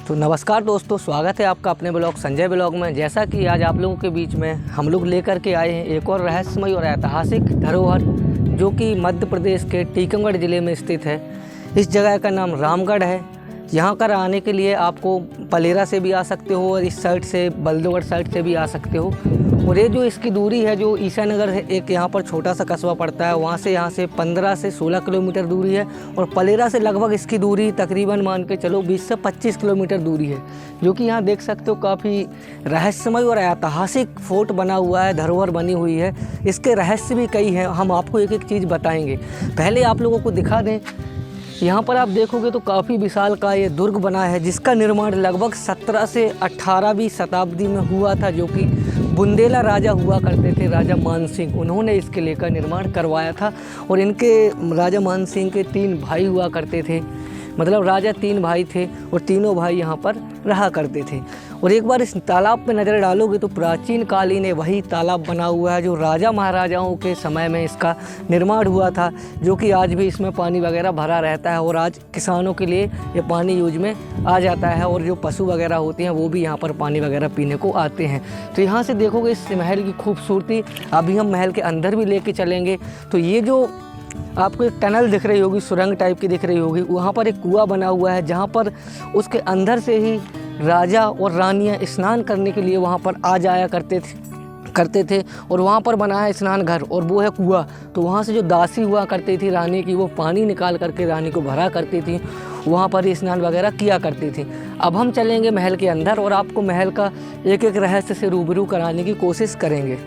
तो नमस्कार दोस्तों, स्वागत है आपका अपने ब्लॉग संजय ब्लॉग में। जैसा कि आज आप लोगों के बीच में हम लोग लेकर के आए हैं एक और रहस्यमय और ऐतिहासिक धरोहर, जो कि मध्य प्रदेश के टीकमगढ़ ज़िले में स्थित है। इस जगह का नाम रामगढ़ है। यहाँ कर आने के लिए आपको पलेरा से भी आ सकते हो और इस साइड से बल्दोगढ़ साइड से भी आ सकते हो। और ये जो इसकी दूरी है, जो ईसानगर है, एक यहाँ पर छोटा सा कस्बा पड़ता है, वहाँ से यहाँ से 15 से 16 किलोमीटर दूरी है। और पलेरा से लगभग इसकी दूरी तकरीबन मान के चलो 20 से 25 किलोमीटर दूरी है। जो कि यहाँ देख सकते हो काफ़ी रहस्यमय और ऐतिहासिक फोर्ट बना हुआ है, धरोहर बनी हुई है। इसके रहस्य भी कई हैं, हम आपको एक एक चीज़ बताएंगे। पहले आप लोगों को दिखा दें, यहाँ पर आप देखोगे तो काफ़ी विशाल का ये दुर्ग बना है, जिसका निर्माण लगभग 17 से 18वीं शताब्दी में हुआ था। जो कि बुंदेला राजा हुआ करते थे, राजा मानसिंह, उन्होंने इस किले का निर्माण करवाया था। और इनके राजा मानसिंह के 3 भाई हुआ करते थे, मतलब राजा 3 भाई थे और तीनों भाई यहाँ पर रहा करते थे। और एक बार इस तालाब पे नज़र डालोगे तो प्राचीन कालीन है वही तालाब बना हुआ है, जो राजा महाराजाओं के समय में इसका निर्माण हुआ था। जो कि आज भी इसमें पानी वगैरह भरा रहता है और आज किसानों के लिए ये पानी यूज में आ जाता है। और जो पशु वगैरह होते हैं वो भी यहाँ पर पानी वगैरह पीने को आते हैं। तो यहाँ से देखोगे इस महल की खूबसूरती। अभी हम महल के अंदर भी लेके चलेंगे। तो ये जो आपको एक टनल दिख रही होगी, सुरंग टाइप की दिख रही होगी, वहाँ पर एक कुआं बना हुआ है, जहाँ पर उसके अंदर से ही राजा और रानियाँ स्नान करने के लिए वहाँ पर आ जाया करते थे। और वहाँ पर बना है स्नान घर और वो है कुआं। तो वहाँ से जो दासी हुआ करती थी रानी की, वो पानी निकाल करके रानी को भरा करती थी, वहाँ पर ही स्नान वगैरह किया करती थी। अब हम चलेंगे महल के अंदर और आपको महल का एक एक रहस्य से रूबरू कराने की कोशिश करेंगे।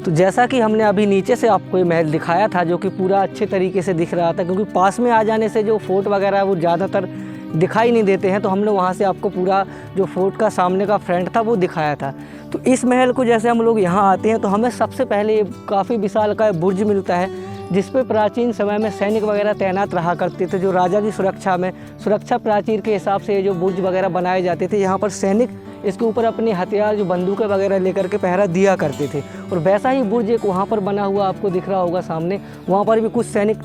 तो जैसा कि हमने अभी नीचे से आपको ये महल दिखाया था, जो कि पूरा अच्छे तरीके से दिख रहा था, क्योंकि पास में आ जाने से जो फोर्ट वगैरह है वो ज़्यादातर दिखाई नहीं देते हैं। तो हमने वहाँ से आपको पूरा जो फोर्ट का सामने का फ्रंट था वो दिखाया था। तो इस महल को जैसे हम लोग यहाँ आते हैं तो हमें सबसे पहले काफ़ी विशाल का बुर्ज मिलता है, जिस पे प्राचीन समय में सैनिक वगैरह तैनात रहा करते थे। जो राजा की सुरक्षा प्राचीर के हिसाब से जो बुर्ज वगैरह बनाए जाते थे, यहाँ पर सैनिक इसके ऊपर अपने हथियार जो बंदूकें वगैरह लेकर के पहरा दिया करते थे। और वैसा ही बुर्ज एक वहाँ पर बना हुआ आपको दिख रहा होगा सामने, वहाँ पर भी कुछ सैनिक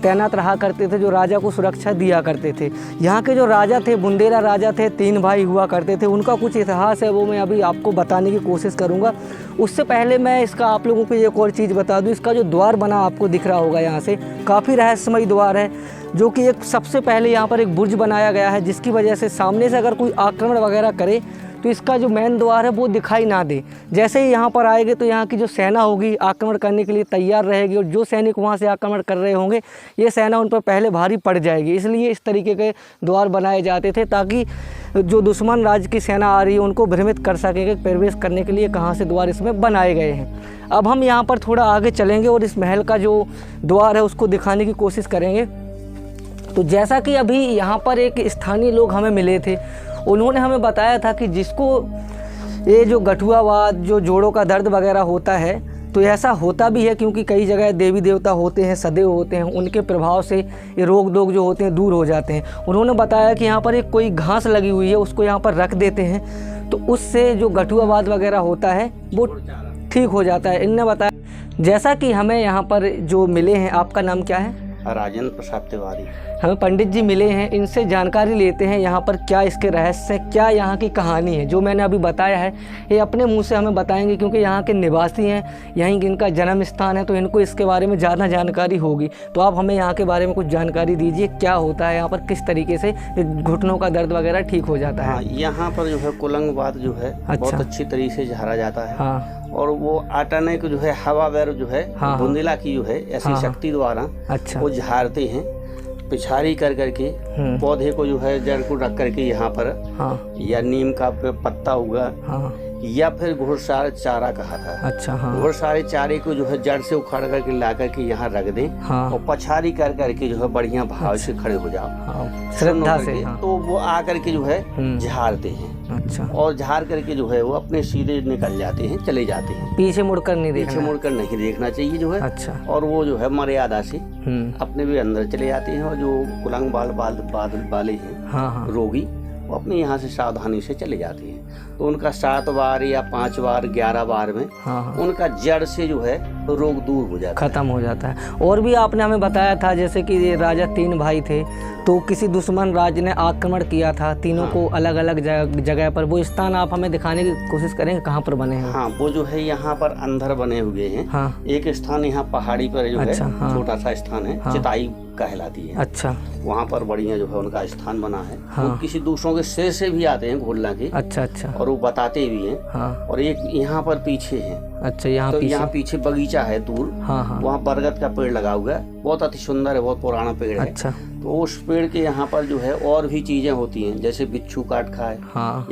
तैनात रहा करते थे, जो राजा को सुरक्षा दिया करते थे। यहाँ के जो राजा थे, बुंदेला राजा थे, 3 भाई हुआ करते थे। उनका कुछ इतिहास है, वो मैं अभी आपको बताने की कोशिश करूँगा। उससे पहले मैं इसका आप लोगों को एक और चीज़ बता दूँ। इसका जो द्वार बना आपको दिख रहा होगा, यहाँ से काफ़ी रहस्यमय द्वार है। जो कि एक सबसे पहले यहाँ पर एक बुर्ज बनाया गया है, जिसकी वजह से सामने से अगर कोई आक्रमण वगैरह करे तो इसका जो मेन द्वार है वो दिखाई ना दे। जैसे ही यहाँ पर आएंगे तो यहाँ की जो सेना होगी आक्रमण करने के लिए तैयार रहेगी, और जो सैनिक वहाँ से आक्रमण कर रहे होंगे ये सेना उन पर पहले भारी पड़ जाएगी। इसलिए इस तरीके के द्वार बनाए जाते थे, ताकि जो दुश्मन राज्य की सेना आ रही है उनको भ्रमित कर सके कि प्रवेश करने के लिए कहाँ से द्वार इसमें बनाए गए हैं। अब हम यहाँ पर थोड़ा आगे चलेंगे और इस महल का जो द्वार है उसको दिखाने की कोशिश करेंगे। तो जैसा कि अभी यहाँ पर एक स्थानीय लोग हमें मिले थे, उन्होंने हमें बताया था कि जिसको ये जो गठुआवाद, जो जोड़ों का दर्द वगैरह होता है, तो ऐसा होता भी है, क्योंकि कई जगह देवी देवता होते हैं, सदैव होते हैं, उनके प्रभाव से ये रोग दोग जो होते हैं दूर हो जाते हैं। उन्होंने बताया कि यहाँ पर एक कोई घास लगी हुई है, उसको यहाँ पर रख देते हैं तो उससे जो गठुआवाद वगैरह होता है वो ठीक हो जाता है। इनने बताया। जैसा कि हमें यहाँ पर जो मिले हैं, आपका नाम क्या है? राजेंद्र प्रसाद तिवारी। हमें पंडित जी मिले हैं, इनसे जानकारी लेते हैं यहाँ पर क्या इसके रहस्य है, क्या यहाँ की कहानी है। जो मैंने अभी बताया है ये अपने मुंह से हमें बताएंगे, क्योंकि यहाँ के निवासी हैं, यहीं इनका जन्म स्थान है, तो इनको इसके बारे में ज़्यादा जानकारी होगी। तो आप हमें यहाँ के बारे में कुछ जानकारी दीजिए, क्या होता है यहाँ पर, किस तरीके से घुटनों का दर्द वगैरह ठीक हो जाता है। हाँ, यहाँ पर जो है कुलंगवाद जो है बहुत अच्छी तरीके से झाड़ा जाता है। हाँ। और वो आटाने को जो है हवा वैर जो है बुंदेला की जो है ऐसी शक्ति द्वारा वो झाड़ते हैं, पिछाड़ी कर करके पौधे को जो है जड़ को रख करके यहाँ पर या नीम का पत्ता होगा या फिर घुड़सार चारा कहा था। अच्छा। हाँ। घुड़सारे चारे को जो है जड़ से उखाड़ करके ला करके यहाँ रख दें। हाँ। और पछाड़ी कर करके जो है बढ़िया भाव से खड़े हो जाओ। हाँ। श्रद्धा से। हाँ। तो वो आ करके जो है झाड़ते हैं। अच्छा। और झाड़ करके जो है वो अपने सीधे निकल जाते हैं, चले जाते हैं। पीछे मुड़कर नहीं देखना। पीछे मुड़कर नहीं देखना चाहिए जो है। अच्छा। और वो जो है मर्यादा से अपने भी अंदर चले जाते हैं। और जो कुलंग बाल वाले हैं रोगी, वो अपने यहाँ से सावधानी से चले जाते हैं। तो उनका 7 बार या 5 बार 11 बार में उनका जड़ से जो है रोग दूर हो जाता है, खत्म हो जाता है। और भी आपने हमें बताया था जैसे कि ये राजा 3 भाई थे, तो किसी दुश्मन राज ने आक्रमण किया था तीनों को अलग अलग जगह पर। वो स्थान आप हमें दिखाने की कोशिश करेंगे कहाँ पर बने हैं? हाँ, वो जो है यहाँ पर अंदर बने हुए हैं। हाँ। एक स्थान यहाँ पहाड़ी पर जो है छोटा सा स्थान है, चिताई कहलाती है। अच्छा। वहाँ पर बढ़िया जो है उनका स्थान बना है। वो किसी दूसरों के शेर से भी आते हैं घोलना के। अच्छा अच्छा। और वो बताते भी हैं। और एक यहाँ पर पीछे है। अच्छा, यहाँ तो यहाँ पीछे बगीचा है दूर। वहाँ बरगद का पेड़ लगा हुआ है, बहुत अति सुंदर है, बहुत पुराना पेड़ है। अच्छा। तो उस पेड़ के यहाँ पर जो है और भी चीजें होती हैं, जैसे बिच्छू काट खाए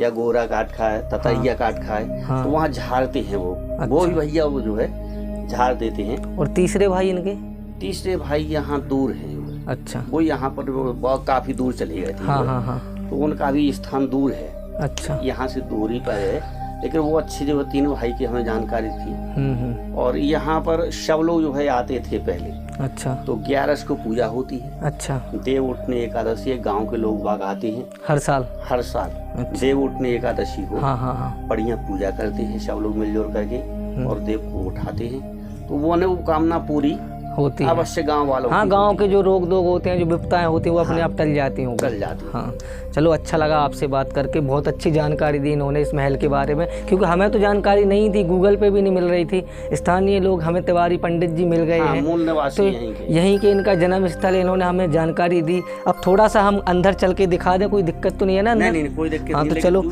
या गोरा काट खाए, ततैया काट खाए, तो वहाँ झाड़ते हैं वो भी भैया वो जो है झाड़ देते हैं। और तीसरे भाई इनके? तीसरे भाई यहाँ दूर है। अच्छा। वो यहाँ पर बहुत काफी दूर चले गए थे। तो उनका भी स्थान दूर है। अच्छा। यहाँ से दूरी पर है, लेकिन वो अच्छी जो 3 भाई की हमें जानकारी थी। और यहाँ पर सब लोग जो है आते थे पहले। अच्छा। तो 11 को पूजा होती है। अच्छा। देव उठने एकादशी गांव के लोग बाग आते हैं हर साल। अच्छा। देव उठने एकादशी को बढ़िया पूजा करते हैं सब लोग मिलजुल करके और देव को उठाते हैं। तो वो कामना पूरी होती है अवश्य गांव वालों। हाँ, गांव के जो रोग दोग होते हैं, जो विपत्ताएं होती हैं, वो अपने आप टल जाती हैं। हाँ, चलो अच्छा लगा आपसे बात करके, बहुत अच्छी जानकारी दी इन्होंने इस महल के बारे में, क्योंकि हमें तो जानकारी नहीं थी, गूगल पे भी नहीं मिल रही थी। स्थानीय लोग हमें तिवारी पंडित जी मिल गए हैं, मूल निवासी यहीं के इनका जन्म स्थल, इन्होंने हमें जानकारी दी। अब थोड़ा सा हम अंदर चल के दिखा दें, कोई दिक्कत तो नहीं है ना? नहीं, कोई दिक्कत नहीं। हाँ, तो चलो,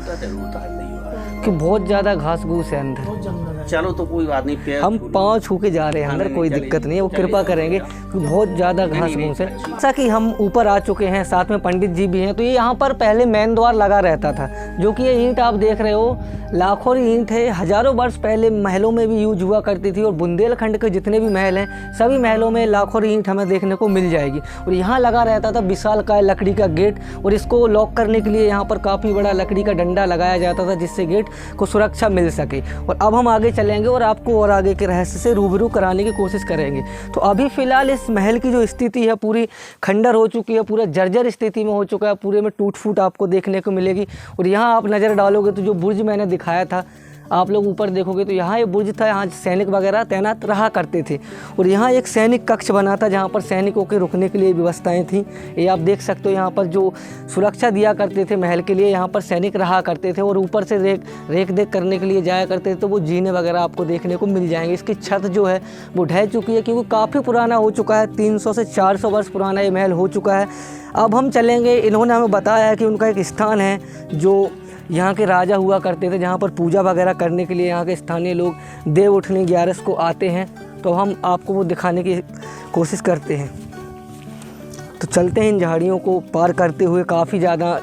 कि बहुत ज़्यादा घास घूस है अंदर। चलो तो कोई बात नहीं, हम पाँव छू के जा रहे हैं अंदर, कोई दिक्कत नहीं है, वो कृपा करेंगे, बहुत ज़्यादा घास घूस है। जैसा कि हम ऊपर आ चुके हैं, साथ में पंडित जी भी हैं। तो ये यहाँ पर पहले मेन द्वार लगा रहता था, जो कि ये ईंट आप देख रहे हो, लाखों ईंट है, हज़ारों वर्ष पहले महलों में भी यूज हुआ करती थी। और बुंदेलखंड के जितने भी महल हैं, सभी महलों में लाखों ईंट हमें देखने को मिल जाएगी। और यहाँ लगा रहता था विशालकाय लकड़ी का गेट, और इसको लॉक करने के लिए यहाँ पर काफ़ी बड़ा लकड़ी का डंडा लगाया जाता था, जिससे गेट को सुरक्षा मिल सके। और अब हम आगे चलेंगे और आपको और आगे के रहस्य से रूबरू कराने की कोशिश करेंगे। तो अभी फ़िलहाल इस महल की जो स्थिति है पूरी खंडर हो चुकी है, पूरा जर्जर स्थिति में हो चुका है, पूरे में टूट फूट आपको देखने को मिलेगी। और यहाँ आप नज़र डालोगे तो जो बुर्ज मैंने दिखाया था, आप लोग ऊपर देखोगे तो यहाँ ये बुर्ज था, यहाँ सैनिक वगैरह तैनात रहा करते थे। और यहाँ एक सैनिक कक्ष बना था, जहाँ पर सैनिकों के रुकने के लिए व्यवस्थाएं थी। ये आप देख सकते हो, यहाँ पर जो सुरक्षा दिया करते थे महल के लिए, यहाँ पर सैनिक रहा करते थे। और ऊपर से रेख देख करने के लिए जाया करते थे, तो वो जीने वगैरह आपको देखने को मिल जाएंगे। इसकी छत जो है वो ढह चुकी है, क्योंकि काफ़ी पुराना हो चुका है, 300 से 400 वर्ष पुराना ये महल हो चुका है। अब हम चलेंगे, इन्होंने हमें बताया है कि उनका एक स्थान है जो यहाँ के राजा हुआ करते थे, जहाँ पर पूजा वगैरह करने के लिए यहाँ के स्थानीय लोग देव उठनी 11 को आते हैं। तो हम आपको वो दिखाने की कोशिश करते हैं। तो चलते हैं इन झाड़ियों को पार करते हुए। काफ़ी ज़्यादा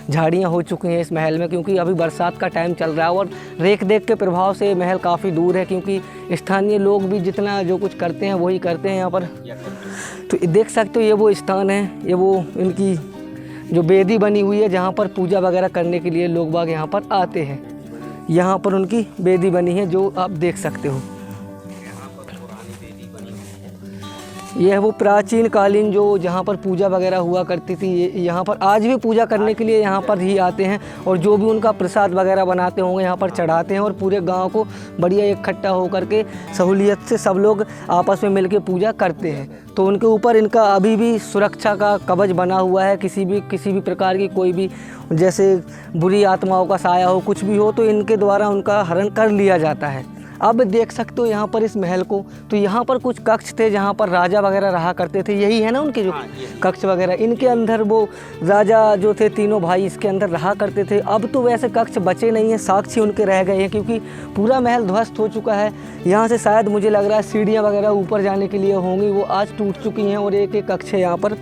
झाड़ियाँ हो चुकी हैं इस महल में, क्योंकि अभी बरसात का टाइम चल रहा है और रेख देख के प्रभाव से महल काफ़ी दूर है, क्योंकि स्थानीय लोग भी जितना जो कुछ करते हैं वही करते हैं यहाँ पर। तो देख सकते हो, ये वो स्थान है, ये वो इनकी जो बेदी बनी हुई है, जहाँ पर पूजा वगैरह करने के लिए लोग बाग यहाँ पर आते हैं। यहाँ पर उनकी बेदी बनी है, जो आप देख सकते हो। यह है वो प्राचीन कालीन जो जहाँ पर पूजा वगैरह हुआ करती थी। यहाँ पर आज भी पूजा करने के लिए यहाँ पर ही आते हैं, और जो भी उनका प्रसाद वगैरह बनाते होंगे यहाँ पर चढ़ाते हैं। और पूरे गांव को बढ़िया इकट्ठा होकर के सहूलियत से सब लोग आपस में मिलकर पूजा करते हैं। तो उनके ऊपर इनका अभी भी सुरक्षा का कवच बना हुआ है। किसी भी प्रकार की कोई भी जैसे बुरी आत्माओं का साया हो, कुछ भी हो, तो इनके द्वारा उनका हरण कर लिया जाता है। अब देख सकते हो यहाँ पर इस महल को, तो यहाँ पर कुछ कक्ष थे जहाँ पर राजा वगैरह रहा करते थे। यही है ना उनके जो कक्ष वगैरह, इनके अंदर वो राजा जो थे तीनों भाई इसके अंदर रहा करते थे। अब तो वैसे कक्ष बचे नहीं हैं, साक्षी उनके रह गए हैं, क्योंकि पूरा महल ध्वस्त हो चुका है। यहाँ से शायद मुझे लग रहा है सीढ़ियाँ वगैरह ऊपर जाने के लिए होंगी, वो आज टूट चुकी हैं। और एक कक्ष है यहाँ पर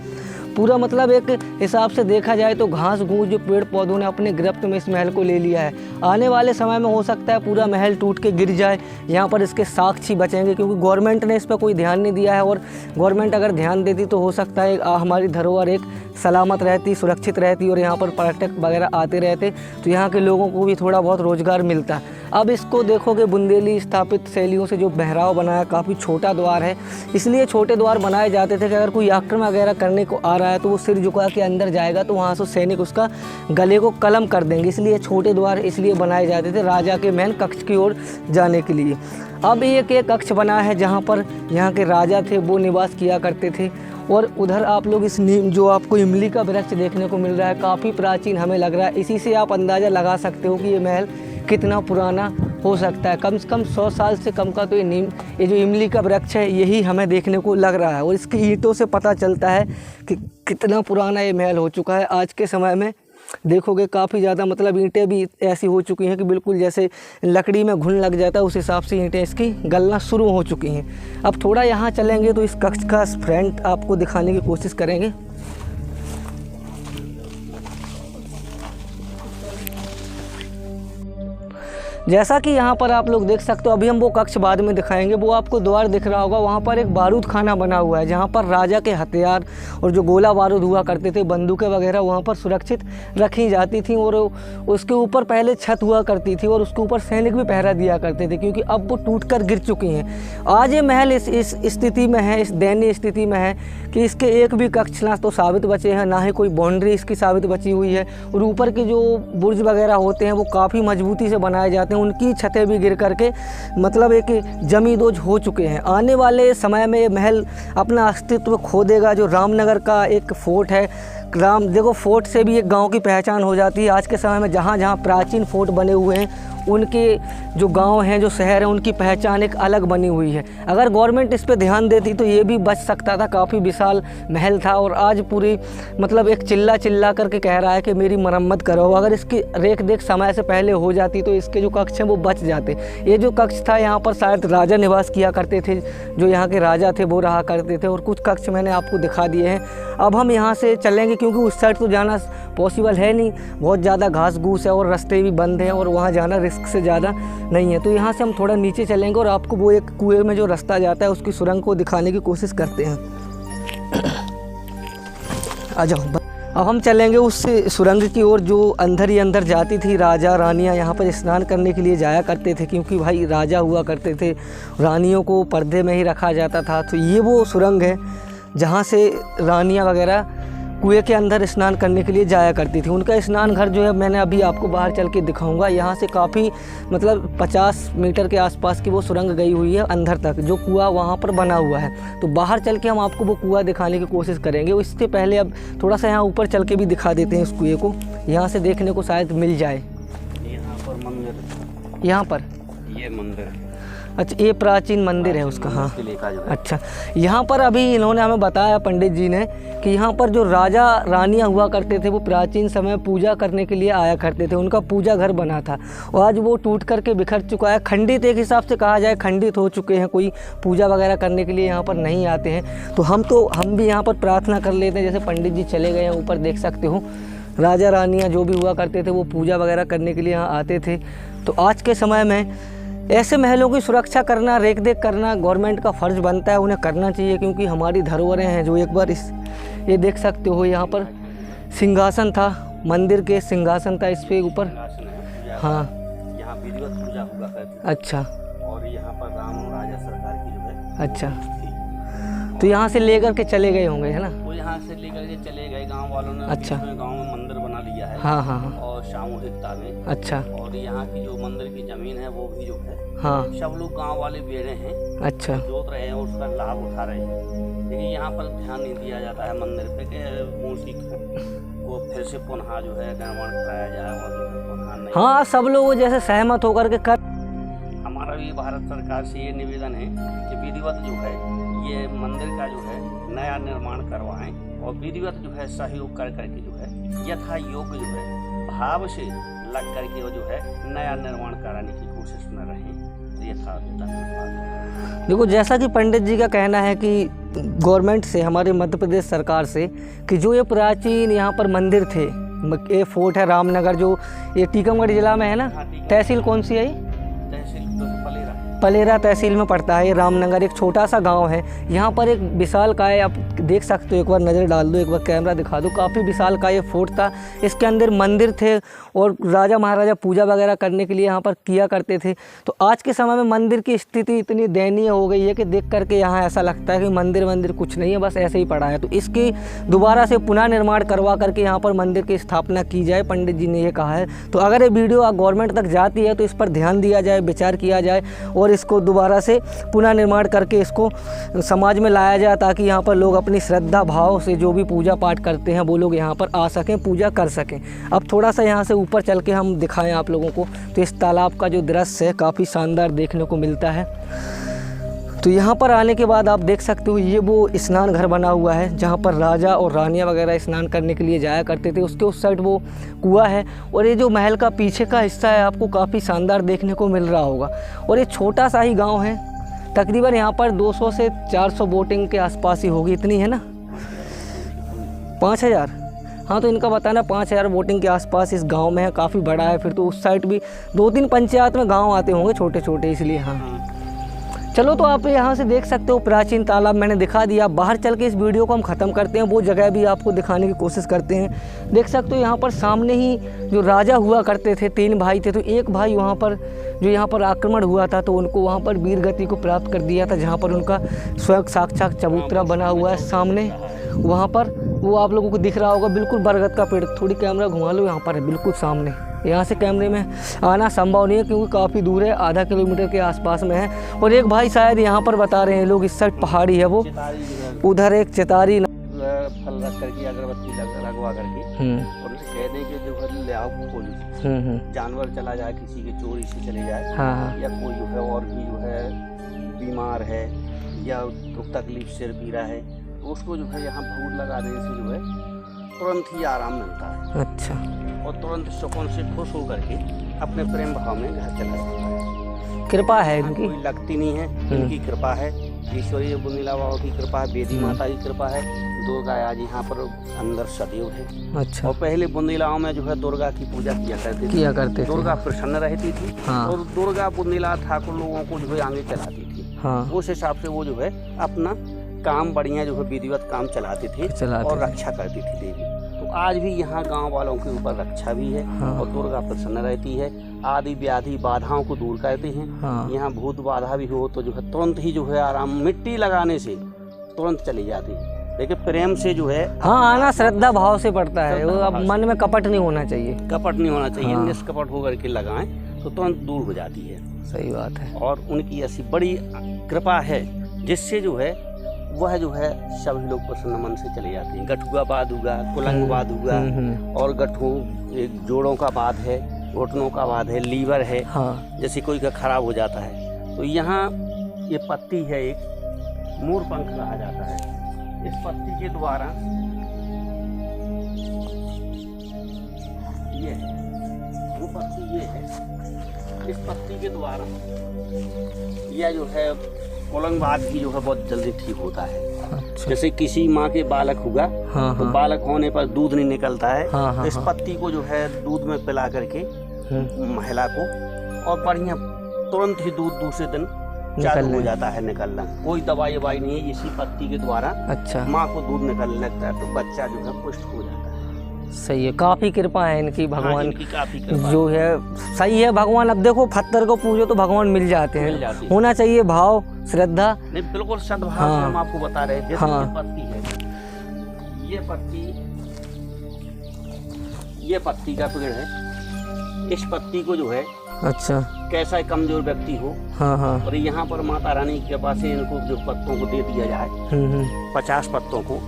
पूरा, मतलब एक हिसाब से देखा जाए तो घास घूस जो पेड़ पौधों ने अपने गिरफ्त में इस महल को ले लिया है। आने वाले समय में हो सकता है पूरा महल टूट के गिर जाए, यहाँ पर इसके साक्षी बचेंगे, क्योंकि गवर्नमेंट ने इस पर कोई ध्यान नहीं दिया है। और गवर्नमेंट अगर ध्यान देती तो हो सकता है हमारी धरोहर एक सलामत रहती, सुरक्षित रहती और यहाँ पर पर्यटक वगैरह आते रहते तो यहाँ के लोगों को भी थोड़ा बहुत रोज़गार मिलता। अब इसको देखोगे बुंदेली स्थापित शैलियों से जो बहराव बनाया, काफ़ी छोटा द्वार है, इसलिए छोटे द्वार बनाए जाते थे कि अगर कोई आक्रमण वगैरह करने को आ रहा है तो वो सिर झुका के अंदर जाएगा तो वहाँ से सैनिक उसका गले को कलम कर देंगे, इसलिए छोटे द्वार इसलिए बनाए जाते थे राजा के महल कक्ष की ओर जाने के लिए। अब एक कक्ष बना है जहाँ पर यहाँ के राजा थे वो निवास किया करते थे। और उधर आप लोग इस नीम जो आपको इमली का वृक्ष देखने को मिल रहा है, काफ़ी प्राचीन हमें लग रहा है। इसी से आप अंदाज़ा लगा सकते हो कि ये महल कितना पुराना हो सकता है। कम से कम 100 साल से कम का तो ये जो इमली का वृक्ष है यही हमें देखने को लग रहा है। और इसकी ईंटों से पता चलता है कि कितना पुराना ये महल हो चुका है। आज के समय में देखोगे काफ़ी ज़्यादा मतलब ईंटें भी ऐसी हो चुकी हैं कि बिल्कुल जैसे लकड़ी में घुन लग जाता है उस हिसाब से ईंटें इसकी गलना शुरू हो चुकी हैं। अब थोड़ा यहाँ चलेंगे तो इस कक्ष का फ्रंट आपको दिखाने की कोशिश करेंगे। जैसा कि यहाँ पर आप लोग देख सकते हो, अभी हम वो कक्ष बाद में दिखाएंगे, वो आपको द्वार दिख रहा होगा, वहाँ पर एक बारूद खाना बना हुआ है जहाँ पर राजा के हथियार और जो गोला बारूद हुआ करते थे, बंदूकें वगैरह वहाँ पर सुरक्षित रखी जाती थी। और उसके ऊपर पहले छत हुआ करती थी और उसके ऊपर सैनिक भी पहरा दिया करते थे क्योंकि अब वो टूट कर गिर चुकी हैं। आज ये महल इस स्थिति में है, इस दयनीय स्थिति में है कि इसके एक भी कक्ष ना तो साबित बचे हैं, ना ही कोई बाउंड्री इसकी साबित बची हुई है। और ऊपर के जो बुर्ज वगैरह होते हैं वो काफ़ी मजबूती से बनाए जाते हैं, उनकी छतें भी गिर करके मतलब एक जमींदोज हो चुके हैं। आने वाले समय में ये महल अपना अस्तित्व खो देगा। जो रामनगर का एक फोर्ट है, देखो फोर्ट से भी एक गांव की पहचान हो जाती है। आज के समय में जहाँ जहाँ प्राचीन फोर्ट बने हुए हैं उनके जो गांव हैं, जो शहर हैं, उनकी पहचान एक अलग बनी हुई है। अगर गवर्नमेंट इस पे ध्यान देती तो ये भी बच सकता था। काफ़ी विशाल महल था और आज पूरी मतलब एक चिल्ला करके कह रहा है कि मेरी मरम्मत करो। अगर इसकी रेख देख समय से पहले हो जाती तो इसके जो कक्ष हैं वो बच जाते। ये जो कक्ष था यहाँ पर शायद राजा निवास किया करते थे, जो यहाँ के राजा थे वो रहा करते थे। और कुछ कक्ष मैंने आपको दिखा दिए हैं। अब हम यहाँ से चलेंगे क्योंकि उस साइड तो जाना पॉसिबल है नहीं, बहुत ज़्यादा घास घूस है और रास्ते भी बंद हैं और वहाँ जाना रिस्क से ज़्यादा नहीं है। तो यहाँ से हम थोड़ा नीचे चलेंगे और आपको वो एक कुएं में जो रास्ता जाता है उसकी सुरंग को दिखाने की कोशिश करते हैं। आ जाओ। अब हम चलेंगे उस सुरंग की ओर जो अंदर ही अंदर जाती थी। राजा रानियाँ यहाँ पर स्नान करने के लिए जाया करते थे क्योंकि भाई राजा हुआ करते थे, रानियों को पर्दे में ही रखा जाता था। तो ये वो सुरंग है जहाँ से रानियाँ वगैरह कुएं के अंदर स्नान करने के लिए जाया करती थी। उनका स्नान घर जो है मैंने अभी आपको बाहर चल के दिखाऊंगा। यहाँ से काफ़ी मतलब 50 मीटर के आसपास की वो सुरंग गई हुई है अंदर तक, जो कुआं वहाँ पर बना हुआ है। तो बाहर चल के हम आपको वो कुआं दिखाने की कोशिश करेंगे। इससे पहले अब थोड़ा सा यहाँ ऊपर चल के भी दिखा देते हैं इस कुएँ को, यहाँ से देखने को शायद मिल जाए। यहाँ पर मंदिर, यहाँ पर ये मंदिर, अच्छा ये प्राचीन मंदिर है उसका। हाँ अच्छा, यहाँ पर अभी इन्होंने हमें बताया पंडित जी ने कि यहाँ पर जो राजा रानियाँ हुआ करते थे वो प्राचीन समय पूजा करने के लिए आया करते थे। उनका पूजा घर बना था और आज वो टूट करके बिखर चुका है, खंडित एक हिसाब से कहा जाए, खंडित हो चुके हैं। कोई पूजा वगैरह करने के लिए यहाँ पर नहीं आते हैं। तो हम भी यहाँ पर प्रार्थना कर लेते हैं। जैसे पंडित जी चले गए हैं ऊपर, देख सकते हो। राजा रानियाँ जो भी हुआ करते थे वो पूजा वगैरह करने के लिए यहाँ आते थे। तो आज के समय में ऐसे महलों की सुरक्षा करना, रेख देख करना गवर्नमेंट का फ़र्ज़ बनता है, उन्हें करना चाहिए क्योंकि हमारी धरोहरें हैं। जो एक बार ये देख सकते हो, यहाँ पर सिंहासन था, मंदिर के सिंहासन था इस पे ऊपर। हाँ यहाँ विधिवत पूजा हुआ करती। अच्छा। और यहाँ पर राम राजा सरकार की जो है। अच्छा, तो यहाँ से लेकर के चले गए होंगे, है ना? वो यहाँ से लेकर के चले गए गांव वालों ने। अच्छा। गांव में मंदिर बना लिया है। हाँ हाँ हाँ। और सामूहिकता में। अच्छा। और यहाँ की जो मंदिर की जमीन है वो भी जो है, हाँ, सब लोग गांव वाले बेड़े हैं। अच्छा। जोत रहे हैं, उसका लाभ उठा रहे हैं। लेकिन यहाँ पर ध्यान नहीं दिया जाता है मंदिर पे कि मूर्ति को फिर से पुनः जो है निर्माण कराया जाए और पुनः नहीं। हाँ, सब लोग जैसे सहमत होकर के कर। हमारा भी भारत सरकार से ये निवेदन है कि विधिवत जो है ये मंदिर का जो है नया निर्माण करवाएं और विधिवत जो है सहयोग कर करके जो है यथा योग्य जो है भाव से लग करके वो जो है नया निर्माण कराने की कोशिश में रहें। यथा धन्यवाद। देखो, जैसा कि पंडित जी का कहना है कि गवर्नमेंट से, हमारे मध्य प्रदेश सरकार से, कि जो ये प्राचीन यहाँ पर मंदिर थे, ये फोर्ट है रामनगर, जो ये टीकमगढ़ जिला में है ना। तहसील कौन सी है? तहसील पलेरा तहसील में पड़ता है। रामनगर एक छोटा सा गांव है। यहाँ पर एक विशालकाय, आप देख सकते हो, एक बार नज़र डाल दो, एक बार कैमरा दिखा दो, काफ़ी विशालकाय फोर्ट था। इसके अंदर मंदिर थे और राजा महाराजा पूजा वगैरह करने के लिए यहाँ पर किया करते थे। तो आज के समय में मंदिर की स्थिति इतनी दयनीय हो गई है कि देख करके यहाँ ऐसा लगता है कि मंदिर कुछ नहीं है, बस ऐसे ही पड़ा है। तो इसकी दोबारा से पुनः निर्माण करवा करके यहाँ पर मंदिर की स्थापना की जाए, पंडित जी ने ये कहा है। तो अगर ये वीडियो गवर्नमेंट तक जाती है तो इस पर ध्यान दिया जाए, विचार किया जाए और इसको दोबारा से पुनः निर्माण करके इसको समाज में लाया जाए, ताकि यहाँ पर लोग अपनी श्रद्धा भाव से जो भी पूजा पाठ करते हैं वो लोग यहाँ पर आ सकें, पूजा कर सकें। अब थोड़ा सा यहाँ से ऊपर चल के हम दिखाएं आप लोगों को, तो इस तालाब का जो दृश्य है काफ़ी शानदार देखने को मिलता है। तो यहाँ पर आने के बाद आप देख सकते हो ये वो स्नान घर बना हुआ है जहाँ पर राजा और रानियाँ वगैरह स्नान करने के लिए जाया करते थे। उसके उस साइड वो कुआं है और ये जो महल का पीछे का हिस्सा है आपको काफ़ी शानदार देखने को मिल रहा होगा। और ये छोटा सा ही गांव है, तकरीबन यहाँ पर 200 से 400 बोटिंग के आसपास ही होगी, इतनी है ना, 5000। हाँ, तो इनका बताना 5000 बोटिंग के आसपास इस गांव में है, काफ़ी बड़ा है। फिर तो उस साइड भी 2-3 पंचायत में गांव आते होंगे छोटे छोटे, इसलिए। हाँ, चलो, तो आप यहाँ से देख सकते हो प्राचीन तालाब मैंने दिखा दिया। बाहर चल के इस वीडियो को हम ख़त्म करते हैं, वो जगह भी आपको दिखाने की कोशिश करते हैं। देख सकते हो यहाँ पर सामने ही जो राजा हुआ करते थे, 3 भाई थे। तो एक भाई वहाँ पर जो यहाँ पर आक्रमण हुआ था तो उनको वहाँ पर वीर गति को प्राप्त कर दिया था, जहाँ पर उनका स्वयं साक्षात चबूतरा बना हुआ है सामने। वहाँ पर वो आप लोगों को दिख रहा होगा, बिल्कुल बरगद का पेड़। थोड़ी कैमरा घुमा लो, यहाँ पर है बिल्कुल सामने। यहाँ से कैमरे में आना संभव नहीं है क्योंकि काफ़ी दूर है, आधा किलोमीटर के आसपास में है। और एक भाई शायद यहाँ पर बता रहे हैं लोग, इस साइड पहाड़ी है वो, उधर एक चितारी फल रख करके अगरबत्ती लगवा करके और उसे कह दें कि जो ले आओ पुलिस, जानवर चला जाए, किसी की चोरी से चले जाए, या कोई जो है और भी जो है बीमार है या तो तकलीफ सिर पीड़ा है, तो उसको जो है यहाँ भूत लगा देने से जो है तुरंत ही आराम मिलता है। अच्छा। और तुरंत सुकून से खुश होकर के अपने प्रेम भाव में घर चला जाता है। कृपा है इनकी, कोई लगती नहीं है, इनकी कृपा है। ईश्वरीय बुंदीला बाबा की कृपा है, बेदी माता की कृपा है, दुर्गा आज यहाँ पर अंदर सदैव है। अच्छा। और पहले बुंदीलाओं में जो है दुर्गा की पूजा किया करते थे। दुर्गा प्रसन्न रहती थी। हाँ। और दुर्गा बुंदीला ठाकुर लोगों को जो है आगे चलाती थी। हाँ। उस हिसाब से वो जो है अपना काम बढ़िया जो है विधिवत काम चलाते थे और रक्षा करती थी देवी। तो आज भी यहाँ गांव वालों के ऊपर रक्षा भी है। हाँ। और दुर्गा प्रसन्न रहती है, आदि व्याधि बाधाओं को दूर करते हैं। हाँ। यहाँ भूत बाधा भी हो तो जो है तुरंत ही जो है आराम, मिट्टी लगाने से तुरंत चली जाती है। लेकिन प्रेम से जो है आना श्रद्धा भाव से पड़ता है, वो अब मन में कपट नहीं होना चाहिए, हाँ। निष्कपट होकर के लगाएं तो तुरंत दूर हो जाती है। सही बात है। और उनकी ऐसी बड़ी कृपा है जिससे जो है वह जो है सभी लोग प्रसन्न मन से चले जाते हैं। गठुआ बाद हुआ, कुलंग बाद हुआ, और गठू एक जोड़ों का बाद है, घुटनों का बाद है, लीवर है। हाँ। जैसे कोई का खराब हो जाता है तो यहाँ ये पत्ती है, एक मोर पंख कहा जाता है। इस पत्ती के द्वारा ये है, वो पत्ती ये है, इस पत्ती के द्वारा यह जो है कुलंगवाद भी जो है बहुत जल्दी ठीक होता है। अच्छा। जैसे किसी माँ के बालक हुआ, हाँ, तो बालक होने पर दूध नहीं निकलता है, हाँ, तो इस पत्ती को जो है दूध में पिला करके महिला को, और बढ़िया तुरंत ही दूध दूसरे दिन चालू हो जाता है निकलना। कोई दवाई नहीं है, इसी पत्ती के द्वारा अच्छा माँ को दूध निकलने लगता है तो बच्चा जो है पुष्ट हो जाता है। सही है, काफ़ी कृपा है इनकी भगवान। हाँ, इनकी काफ़ी कृपा जो है सही है। भगवान, अब देखो पत्थर को पूजो तो भगवान मिल जाते हैं, होना चाहिए भाव श्रद्धा। नहीं, बिल्कुल सद्भाव। हाँ। से हम आपको बता रहे हैं। हाँ। ये पत्ती का पेड़ है। इस पत्ती को जो है अच्छा कैसा कमजोर व्यक्ति हो, हाँ हाँ, और यहाँ पर माता रानी के पास से इनको जो पत्तों को दे दिया जाए, 50 पत्तों को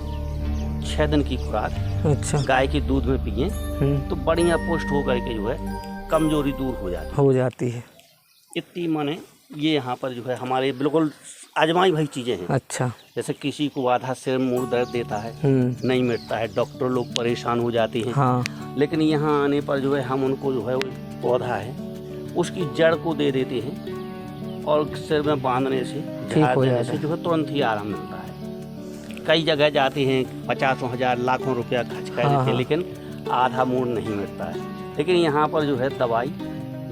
6 दिन की खुराक, अच्छा, गाय के दूध में पिए तो बढ़िया पुष्ट होकर के जो है कमजोरी दूर हो जाती है। इतनी माने ये यहाँ पर जो है हमारे बिल्कुल आजमाई भाई चीजें हैं। अच्छा। जैसे किसी को आधा सिर मुंह दर्द देता है, नहीं मिटता है, डॉक्टर लोग परेशान हो जाते हैं। हाँ। लेकिन यहाँ आने पर जो है हम उनको जो है पौधा है उसकी जड़ को दे देते हैं और सिर में बांधने से झाड़ देने से जो है तुरंत ही आराम मिलता है। कई जगह जाते हैं 50,000 लाखों रुपया खर्च कर देते हैं, लेकिन आधा मूड नहीं मिटता है। लेकिन यहाँ पर जो है दवाई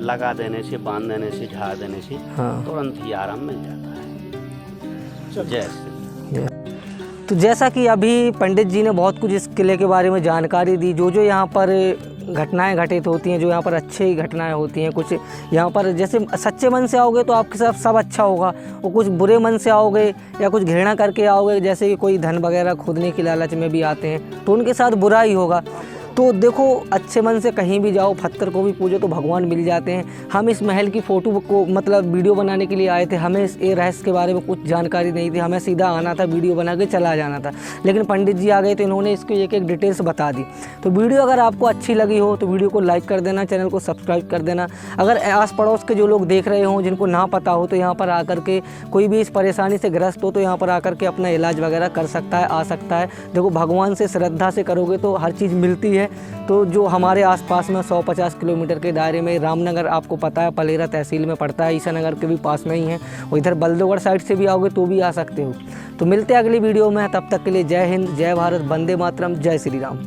लगा देने से, बांध देने से, झाड़ देने से तुरंत ही आराम मिल जाता है। जय श्री। तो जैसा कि अभी पंडित जी ने बहुत कुछ इस किले के बारे में जानकारी दी, जो जो यहाँ पर घटनाएं घटित होती हैं, जो यहाँ पर अच्छी घटनाएं होती हैं, कुछ यहाँ पर जैसे सच्चे मन से आओगे तो आपके साथ सब अच्छा होगा, और कुछ बुरे मन से आओगे या कुछ घृणा करके आओगे, जैसे कि कोई धन वगैरह खोदने की लालच में भी आते हैं, तो उनके साथ बुरा ही होगा। तो देखो, अच्छे मन से कहीं भी जाओ, पत्थर को भी पूजो तो भगवान मिल जाते हैं। हम इस महल की फ़ोटो को मतलब वीडियो बनाने के लिए आए थे, हमें इस रहस्य के बारे में कुछ जानकारी नहीं थी, हमें सीधा आना था, वीडियो बना के चला जाना था। लेकिन पंडित जी आ गए तो इन्होंने इसकी एक एक डिटेल्स बता दी। तो वीडियो अगर आपको अच्छी लगी हो तो वीडियो को लाइक कर देना, चैनल को सब्सक्राइब कर देना। अगर आस पड़ोस के जो लोग देख रहे हों, जिनको ना पता हो, तो यहाँ पर आकर के कोई भी इस परेशानी से ग्रस्त हो तो यहाँ पर आकर के अपना इलाज वगैरह कर सकता है, आ सकता है। देखो, भगवान से श्रद्धा से करोगे तो हर चीज़ मिलती है। तो जो हमारे आसपास में 150 किलोमीटर के दायरे में रामनगर, आपको पता है, पलेरा तहसील में पड़ता है, ईसा नगर के भी पास में ही है, और इधर बल्दोगढ़ साइड से भी आओगे तो भी आ सकते हो। तो मिलते हैं अगली वीडियो में, तब तक के लिए जय हिंद, जय भारत, वंदे मातरम, जय श्री राम।